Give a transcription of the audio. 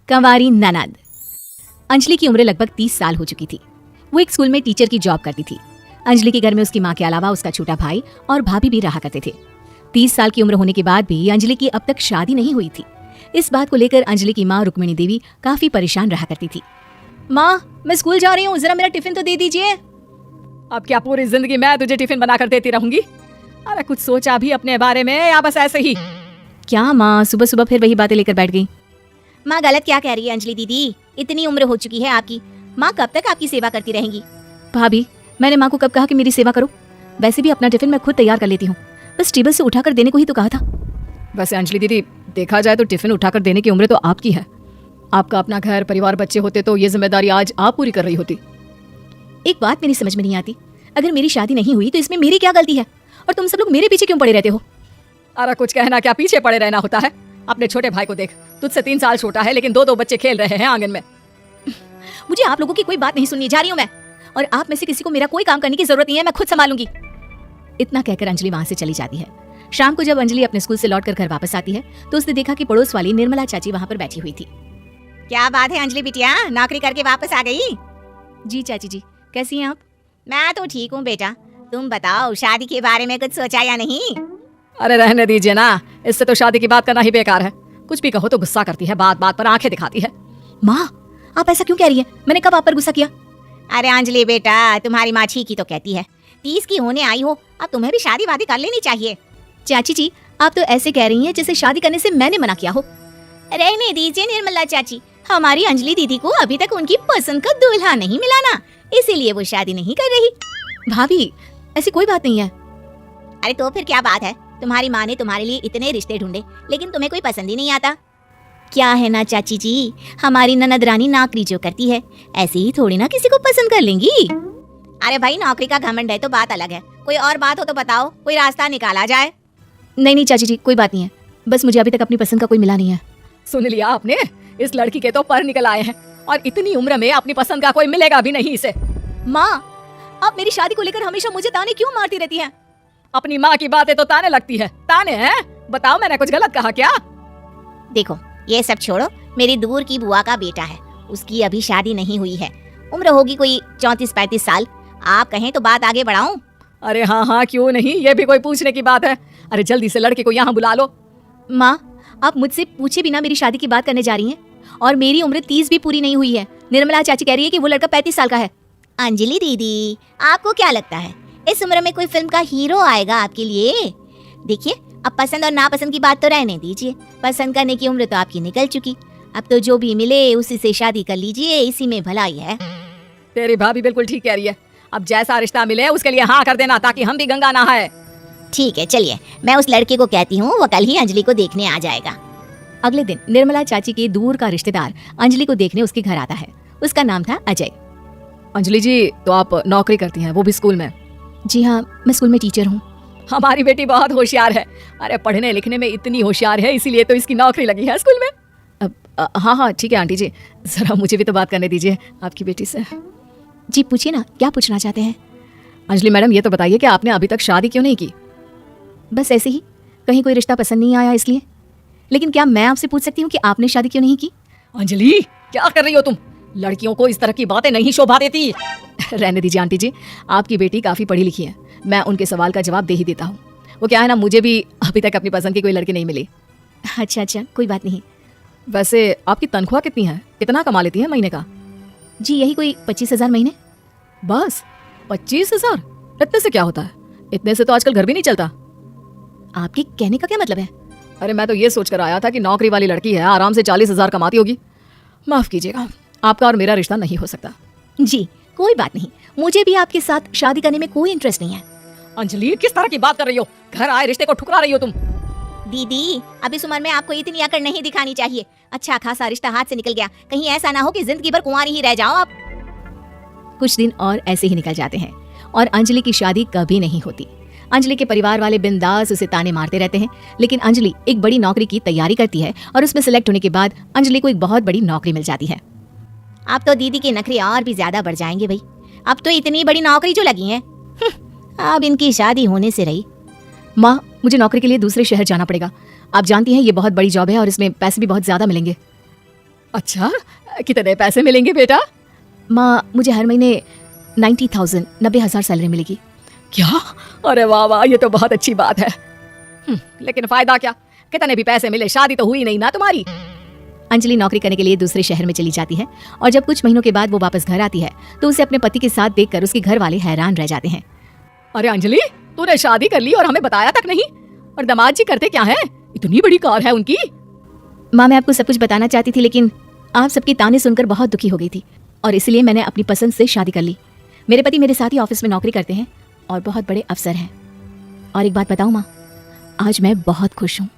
कंवारी ननद। अंजलि की उम्र लगभग 30 साल हो चुकी थी। वो एक स्कूल में टीचर की जॉब करती थी। अंजलि के घर में उसकी माँ के अलावा उसका छोटा भाई और भाभी भी रहा करते थे। 30 साल की उम्र होने के बाद भी अंजलि की अब तक शादी नहीं हुई थी। इस बात को लेकर अंजलि की माँ रुक्मिणी देवी काफी परेशान रहा करती थी। माँ, मैं स्कूल जा रही हूँ, जरा मेरा टिफिन तो दे दीजिए। अब क्या पूरी जिंदगी मैं तुझे टिफिन बनाकर देती रहूंगी? अरे कुछ सोचा भी अपने बारे में या बस ऐसे ही? क्या माँ, सुबह सुबह फिर वही बातें लेकर बैठ गई। माँ गलत क्या कह रही है अंजलि दीदी? इतनी उम्र हो चुकी है आपकी, माँ कब तक आपकी सेवा करती रहेंगी? भाभी, मैंने माँ को कब कहा कि मेरी सेवा करो? वैसे भी अपना टिफिन मैं खुद तैयार कर लेती हूँ, बस टेबल से उठाकर देने को ही तो कहा था। वैसे अंजलि दीदी, देखा जाए तो टिफिन उठाकर देने की उम्र तो आपकी है। आपका अपना घर परिवार बच्चे होते तो ये जिम्मेदारी आज आप पूरी कर रही होती। एक बात मेरी समझ में नहीं आती, अगर मेरी शादी नहीं हुई तो इसमें मेरी क्या गलती है? और तुम सब लोग मेरे पीछे क्यों पड़े रहते हो? अरे कुछ कहना क्या पीछे पड़े रहना होता है? अपने छोटे भाई को देख, तुझसे 3 साल छोटा है लेकिन दो बच्चे खेल रहे हैं आंगन में। मुझे आप लोगों की कोई बात नहीं सुननी, जा रही हूँ मैं। और आप में से किसी को मेरा कोई काम करने की जरूरत नहीं है, मैं खुद संभालूंगी। इतना कहकर अंजलि वहां से चली जाती है। शाम को जब अंजलि अपने स्कूल से लौटकर घर वापस आती है तो उसने देखा कि पड़ोस वाली निर्मला चाची वहां पर बैठी हुई थी। क्या बात है अंजलि बिटिया, नौकरी करके वापस आ गई? जी चाची जी, कैसी हैं आप? मैं तो ठीक हूँ बेटा, तुम बताओ शादी के बारे में कुछ सोचा या नहीं? अरे रहने दीजिए ना, इससे तो शादी की बात करना ही बेकार है। कुछ भी कहो तो गुस्सा करती है, बात बात पर आंखें दिखाती है। माँ, आप ऐसा क्यों कह रही हैं? मैंने कब आप पर गुस्सा किया? अरे अंजलि बेटा, तुम्हारी माँ ठीक ही तो कहती है। 30 की होने आई हो, अब तुम्हें भी शादी वादी कर लेनी चाहिए। चाची जी, आप तो ऐसे कह रही हैं जैसे शादी करने से मैंने मना किया हो। रहने दीजिए निर्मला चाची, हमारी अंजलि दीदी को अभी तक उनकी पसंद का दूल्हा नहीं मिला ना, इसीलिए वो शादी नहीं कर रही। भाभी, ऐसी कोई बात नहीं है। अरे तो फिर क्या बात है? तुम्हारी माँ ने तुम्हारे लिए इतने रिश्ते ढूंढे लेकिन तुम्हें कोई पसंद ही नहीं आता। क्या है ना चाची जी, हमारी ननद रानी नौकरी जो करती है ऐसे ही थोड़ी ना किसी को पसंद कर लेंगी। अरे भाई, नौकरी का घमंड है तो बात अलग है, कोई और बात हो तो बताओ, कोई रास्ता निकाला जाए। नहीं नहीं चाची जी, कोई बात नहीं है, बस मुझे अभी तक अपनी पसंद का कोई मिला नहीं है। सुन लिया आपने, इस लड़की के तो पर निकल आए हैं और इतनी उम्र में अपनी पसंद का कोई मिलेगा भी नहीं इसे। माँ, आप मेरी शादी को लेकर हमेशा मुझे ताने क्यों मारती रहती हैं? अपनी माँ की बातें तो ताने लगती है। ताने हैं? बताओ, मैंने कुछ गलत कहा क्या? देखो ये सब छोड़ो, मेरी दूर की बुआ का बेटा है, उसकी अभी शादी नहीं हुई है, उम्र होगी कोई 34-35 साल। आप कहें तो बात आगे बढ़ाऊं? अरे हाँ हाँ, क्यों नहीं, ये भी कोई पूछने की बात है। अरे जल्दी से लड़के को यहाँ बुला लो। माँ, आप मुझसे पूछे बिना मेरी शादी की बात करने जा रही हैं, और मेरी उम्र 30 भी पूरी नहीं हुई है। निर्मला चाची कह रही है कि वो लड़का 35 साल का है। अंजलि दीदी, आपको क्या लगता है इस उम्र में कोई फिल्म का हीरो आएगा आपके लिए? देखिए, अब पसंद और नापसंद की बात तो रहने दीजिए, पसंद करने की उम्र तो आपकी निकल चुकी। अब तो जो भी मिले उसी से शादी कर लीजिए, इसी में भलाई है। तेरी भाभी बिल्कुल ठीक कह रही है। अब जैसा रिश्ता मिले उसके लिए हाँ कर देना, ताकि हम भी गंगा नहाए। ठीक है, चलिए मैं उस लड़के को कहती हूँ, वो कल ही अंजलि को देखने आ जाएगा। अगले दिन निर्मला चाची के दूर का रिश्तेदार अंजलि को देखने उसके घर आता है। उसका नाम था अजय। अंजलि जी, तो आप नौकरी करती हैं, वो भी स्कूल में? जी हाँ, मैं स्कूल में टीचर हूँ। हमारी बेटी बहुत होशियार है। अरे पढ़ने लिखने में इतनी होशियार है, इसीलिए तो इसकी नौकरी लगी है स्कूल में। हाँ हाँ ठीक है आंटी जी, जरा मुझे भी तो बात करने दीजिए आपकी बेटी से। जी पूछिए ना, क्या पूछना चाहते हैं? अंजलि मैडम, ये तो बताइए कि आपने अभी तक शादी क्यों नहीं की? बस ऐसे ही, कहीं कोई रिश्ता पसंद नहीं आया इसलिए। लेकिन क्या मैं आपसे पूछ सकती हूँ कि आपने शादी क्यों नहीं की? अंजलि, क्या कर रही हो तुम? लड़कियों को इस तरह की बातें नहीं शोभा देती। रहने दीजिए आंटी जी, आपकी बेटी काफी पढ़ी लिखी है, मैं उनके सवाल का जवाब दे ही देता हूँ। वो क्या है ना, मुझे भी अभी तक अपनी पसंद की कोई लड़की नहीं मिली। अच्छा अच्छा, कोई बात नहीं। वैसे आपकी तनख्वाह कितनी है? कितना कमा लेती है महीने का? जी यही कोई 25,000 महीने। बस 25,000? इतने से क्या होता है? इतने से तो आजकल घर भी नहीं चलता। आपके कहने का क्या मतलब है? अरे मैं तो ये सोचकर आया था कि नौकरी वाली लड़की है, आराम से 40,000 कमाती होगी। माफ कीजिएगा, आपका और मेरा रिश्ता नहीं हो सकता। जी कोई बात नहीं, मुझे भी आपके साथ शादी करने में कोई इंटरेस्ट नहीं है। अंजलि, किस तरह की बात कर रही हो? घर आए रिश्ते को ठुकरा रही हो तुम। दीदी, अब इस उम्र में आपको इतनी अकड़ नहीं दिखानी चाहिए। अच्छा खासा रिश्ता हाथ से निकल गया, कहीं ऐसा ना हो कि जिंदगी भर कुंवारी ही रह जाओ आप। कुछ दिन और ऐसे ही निकल जाते हैं और अंजलि की शादी कभी नहीं होती। अंजलि के परिवार वाले बिंदास उसे ताने मारते रहते हैं, लेकिन अंजलि एक बड़ी नौकरी की तैयारी करती है और उसमें सिलेक्ट होने के बाद अंजलि को एक बहुत बड़ी नौकरी मिल जाती है। अब तो दीदी के नखरे और भी ज्यादा बढ़ जाएंगे भाई, अब तो इतनी बड़ी नौकरी जो लगी है, अब इनकी शादी होने से रही। माँ, मुझे नौकरी के लिए दूसरे शहर जाना पड़ेगा। आप जानती हैं ये बहुत बड़ी जॉब है और इसमें पैसे भी बहुत ज्यादा मिलेंगे। अच्छा, कितने पैसे मिलेंगे बेटा? माँ, मुझे हर महीने 90,000 सैलरी मिलेगी। क्या? अरे वाह वाह, ये तो बहुत अच्छी बात है। लेकिन फायदा क्या? कितने भी पैसे मिले, शादी तो हुई नहीं ना तुम्हारी। अंजलि नौकरी करने के लिए दूसरे शहर में चली जाती है और जब कुछ महीनों के बाद वो वापस घर आती है तो उसे अपने पति के साथ देखकर उसके घर वाले हैरान रह जाते हैं। अरे अंजलि, तूने शादी कर ली और हमें बताया तक नहीं। और दामाद जी करते क्या है? इतनी बड़ी कार है उनकी। माँ, मैं आपको सब कुछ बताना चाहती थी लेकिन आप सबकी ताने सुनकर बहुत दुखी हो गई थी और इसलिए मैंने अपनी पसंद से शादी कर ली। मेरे पति मेरे साथ ही ऑफिस में नौकरी करते हैं और बहुत बड़े अफसर हैं। और एक बात बताऊँ माँ, आज मैं बहुत खुश हूँ।